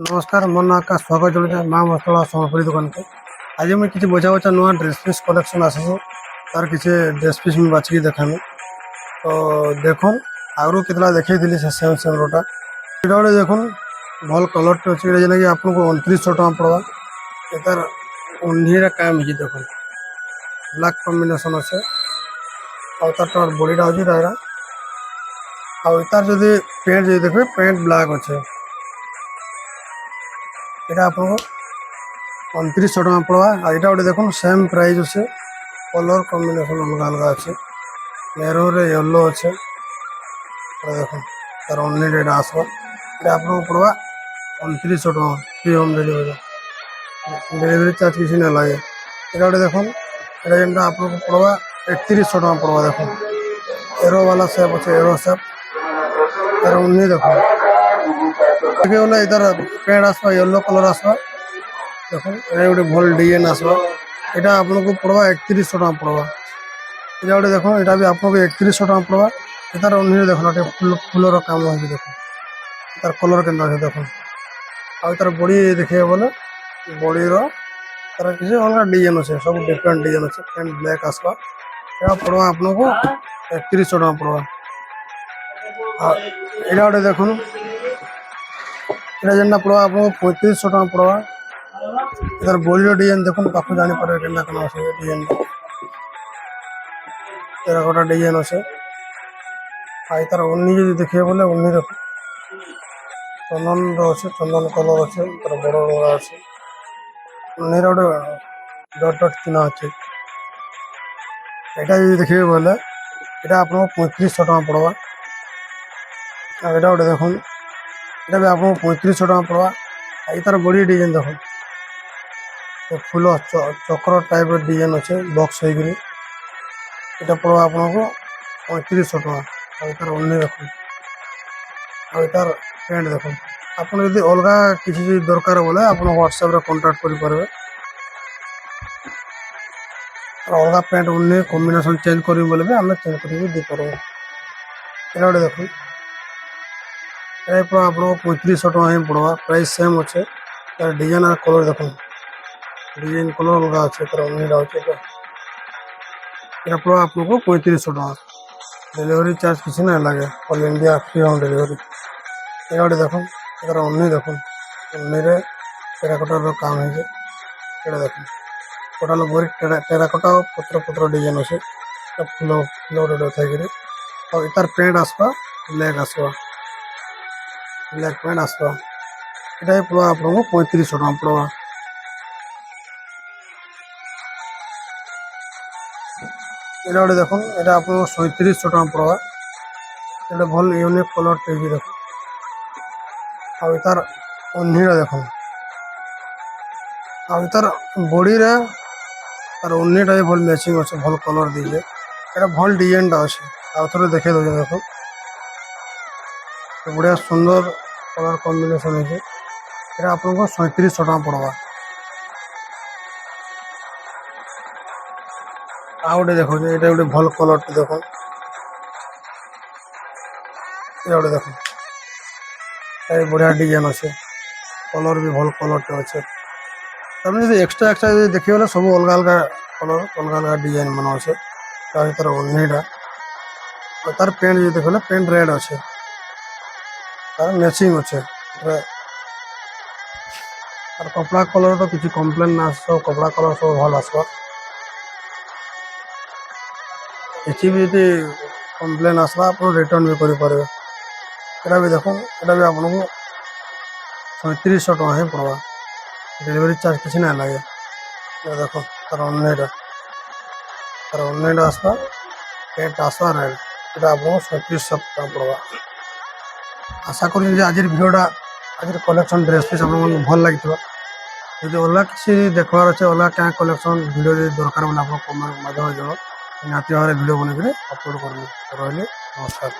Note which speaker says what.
Speaker 1: नमस्कार मोर ना आकाश स्वागत जनाए माँ मसला सम्बलपुरी दुकान के। आज मुझे किसी बजा बचा नुआ ड्रेस पीस कलेक्शन आसे तार किसी ड्रेस पीस में बाछी देखामी तो देखुन आगु कितना देखे थी से सेम सेम रोटा ये देखुन भल कलर टे अच्छे जेना कि आपको 2900 टका पड़वा यार उन्हीं काम ही देखुन ब्लैक कॉम्बिनेशन अच्छे और बॉडीटा अच्छी रहा आर जदि पेंट जो देखे पेंट ब्लैक अच्छे এটা আপনার 2900 টাকা পড়বা। আর এটা ওটা দেখুন সেম প্রাইস আছে, কলর কম্বিনেশন অলগা অলগা আছে, মেরুনে ইয়েলো আছে। দেখুন তার অন্য এটা আসবা, এটা আপনার পড়বা 2900 টাকা free home delivery, delivery charge কিছু না লাগে। এটা ওটা দেখুন এটা যেটা আপনার পড়বা 3100 টাকা পড়বা। দেখুন এরোওয়ালা শেপ আছে, এরো শেপ তার অন্য দেখুন দেখে হলে এটার প্যান্ট আসবা ইয়েলো কলর আসবা। দেখুন এটা গোটে ভল ডিজাইন আসবা, এটা আপনার পড়বা 3100 টাকা পড়বা। এটা গোটে দেখুন এটা भी आपको 3100 টাকা পড়বা। এটার অন্য দেখুন একটা ফুলর কাম হয়েছে, দেখুন তার কলর কেন আছে দেখুন। আর তার বডি দেখে বলে বডির তার কিছু অলগা ডিজাইন আছে, সব ডিফরেন্ট ডিজাইন আছে। প্যান্ট ব্ল্যাক আসবা, এটা পড়বা আপনার 3100 টাকা পড়বা। আর এটা গোটে দেখুন এটা যেটা পড়বা আপনার 3500 টাকা পড়বা। এটার বডির ডিজাইন দেখুন, পাখু জানিপারে কেনা কেন আছে ডিজাইনটা, টেরাকোটা ডিজাইন আছে। আর তার অন্যি যদি দেখে বলে অন্যি দেখুন চন্দন আছে, চন্দন কলর আছে, তার বড় বড় আছে, অন্যের গোটে ডট ডট চিহ্ন আছে। এটা যদি দেখে বলে এটা আপনার 3500 টাকা পড়বা। আর এটা গোটে দেখুন এটা भी আপনার 3500 টাকা পড়বা। আর তার বডি ডিজাইন দেখুন ফুল চক্র টাইপের ডিজাইন আছে বক্স হয়ে গেলে, এটা পড়বা আপনার 3500 টাকা। আর তার অন্য দেখুন আর তার প্যান্ট দেখুন। আপনার যদি অলগা কিছু যদি দরকার বলে আপনার হোয়াটসঅ্যাপে কন্টাক্ট করে পারবে। আর অলগা প্যান্ট অন্য কম্বিনেশন চেঞ্জ করি বলে আমি চেঞ্জ করে দিয়ে পারবো। এটা গোটে দেখুন এটা পড়া আপনার 3500 টাকা হি পড়বা, প্রাইস সেম আছে। তার ডিজাইন আর কলর দেখুন, ডিজাইন কলর অলগা আছে, তার অন্যটা হচ্ছে এটা পড়া আপনার 3500 টাকা। ডেলিভারি চার্জ কিছু না লাগে, all India free home delivery. এটা গোটে দেখুন এটার অন্য দেখুন অন্যরে টেরাকোটার কাম হয়েছে। এটা দেখুন টোটাল বড়ি টেরাকোটা পত্র পত্র ডিজাইন আছে, ফুল ফুল গোটে থাকি। আর এটার প্যান্ট আসবা ব্ল্যাক আসবা, ব্ল্যাক প্যান্ট আসবা। এটাই পড়বা আপনার 3500 টাকা পড়বা। এটা গোটে দেখুন এটা আপনার 3700 টাকা পড়বা। এটা ভাল ইউনিক কলর পেয়েছি দেখুন। আর তার অন্যটা দেখুন আর তার বডিরে তার অন্যটা ভাল ম্যাচিং আছে, ভাল কলর দিয়েছে। এটা ভাল ডিজাইনটা আছে, আর থরে দেখে দেবে দেখুন বড়িয়া সুন্দর কলর কম্বিনেশন হয়েছে। এটা আপনার 3700 টাকা পড়বা। আর গোটে দেখুন এটা গোটে ভাল কলরটি দেখুন, এটা গোটে দেখুন এই বড়িয়া ডিজাইন আছে, কলর भी ভাল কলরটা আছে। আপনি যদি এক্সট্রা এক্সট্রা যদি দেখি বলে সব অলগা অলগা কলর অলগা অলগা ডিজাইন মানে আছে। তার অন্যটা তার প্যান্ট যদি দেখলে প্যান্ট রেড আছে, তার ম্যাচিং আছে। আর কপড়া কলর তো কিছু কমপ্লেন না আসবে, কপড়া কলর সব ভালো আসবা। କିଛି ବି ଯଦି କମ୍ପ୍ଲେନ୍ আসবা আপনার রিଟর্ন भी করে পারবে। এটা भी দেখুন এটা भी আপনাকে 3700 টাকা হি পড়বা, ডেলিভারি চার্জ কিছু না লাগে। এটা দেখুন তার অন্যটা আসবা প্যান্ট আসবা রেড, এটা আপনার 3700 টাকা পড়বা। আশা করি যে আজের ভিডিওটা আজের কলেকশন ড্রেস পিস আপনার ভাল লাগিଥିବ। যদি অলগা কিছু দেখবার আছে অলগা क्या কলেকশন ভিডিও যদি দরকার বলে আপনার কমেন্ট মাধ্যমে জনাব, নিহাতি ভাবে ভিডিও বনাইকি আপলোড করবো। রহিলি নমস্কার।